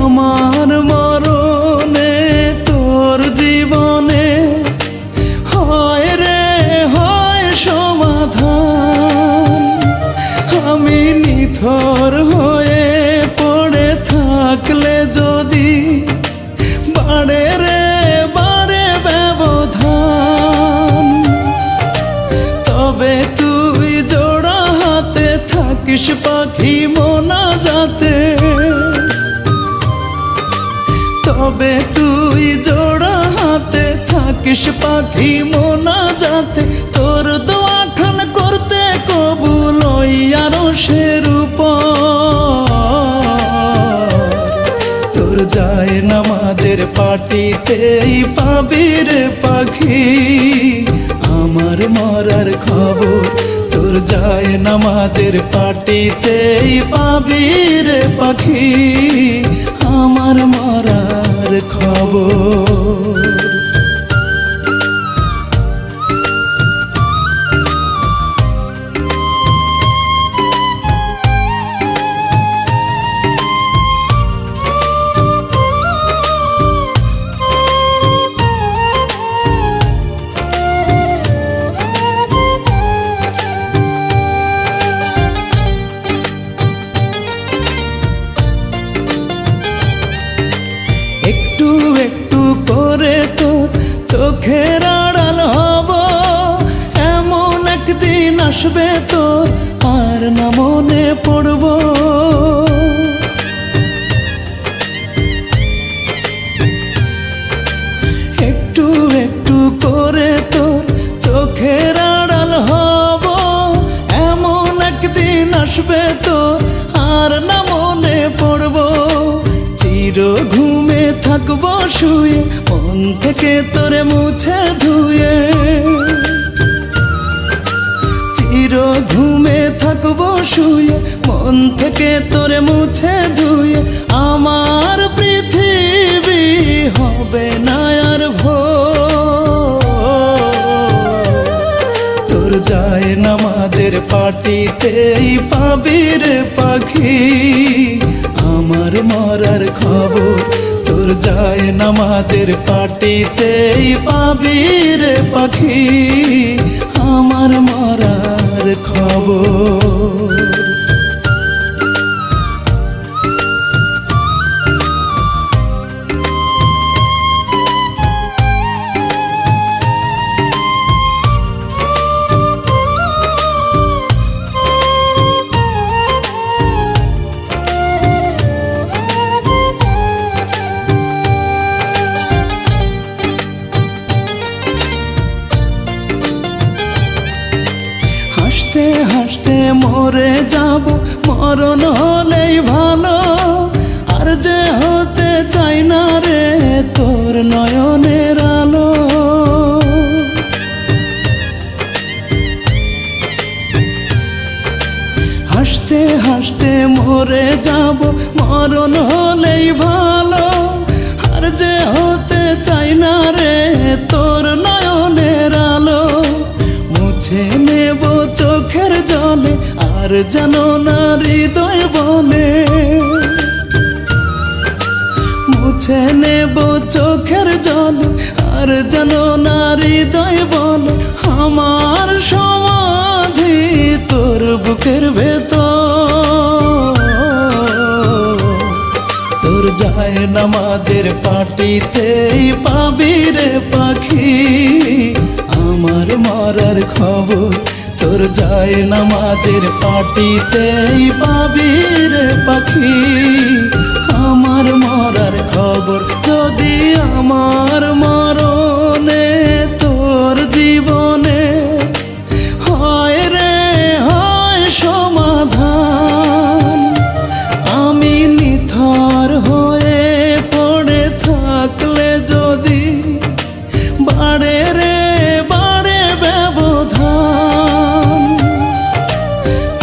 আমার মরণে তোর জীবনে হয় রে হয় সমাধান। আমি নিথর হয়ে পড়ে থাকলে যদি বাড়ে রে বাড়ে ব্যবধান, তবে তুই জোড়া হাতে থাকিস পাখি মোনাজাতে। তবে তুই জোড়া হাতে থাকিস পাখি মোনাজাতে। তোর দোয়া খান করতে কবুল ওই আরশের উপর। তোর যায় নামাজের পাটিতেই পাবি রে পাখি আমার মরার খবর। তোর যায় নামাজের পাটিতেই পাবি রে পাখি আমার মরার খবর। একটু একটু করে তোর চোখের আড়াল হব, এমন একদিন আসবে তোর আর না মনে পড়ব। একটু একটু করে তোর চোখের আড়াল হব, এমন একদিন আসবে তোর আর না মনে পড়ব। চির ঘুমে থাকবো শুয়ে মন থেকে তোরে মুছে ধুয়ে। চির ঘুমে থাকবো শুয়ে মন থেকে তোরে মুছে ধুয়ে। আমার পৃথিবী হবে না আর ভোর। তোর যায় নামাজের পাটিতেই পাবি রে পাখি আমার মরার খবর। তোর যায় নামাজের পাটিতেই পাবি রে পাখি আমার মরার খবর। হাসতে হাসতে মরে যাব মরণ হলেই ভালো, আর যে হতে চাই না রে তোর নয়নের আলো। হাসতে হাসতে মরে যাব মরণ হলেই ভালো, আর যে হতে চাই না রে তোর নয়নের আলো। মুছে নেব চোখের জলে আর যেন না হৃদয় বলে। মুছে নেব চোখের জলে আর যেন না হৃদয় বলে। আমার সমাধি তোর বুকের ভেতর। তোর যায় নামাজের পাটিতেই পাবি রে পাখি আমার মরার খবর। তোর যায় নামাজের পাটিতেই পাবি রে পাখি আমার মরার খবর। যদি আমার মরণে তোর জীবনে হয় রে হয় সমাধান, আমি নিথর হয়ে পড়ে থাকলে যদি বাড়ে রে বাড়ে ব্যবধান,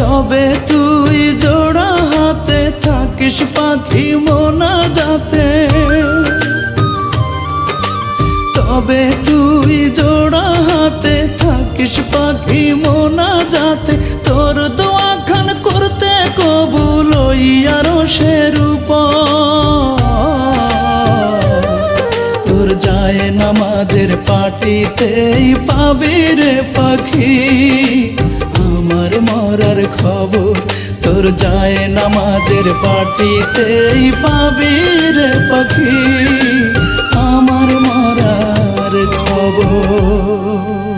তবে তুই জোড়া হাতে থাকিস পাখি মোনাজাতে। তবে তুই জোড়া হাতে থাকিস পাখি মোনাজাতে। তোর দোয়া খান করতে কবুল ওই আরশের উপর। মাটিতেই পাবি রে পাখি আমার মরার খবর তোর যায় নামাজের পাটিতেই পাবি রে পাখি আমার মরার খবর।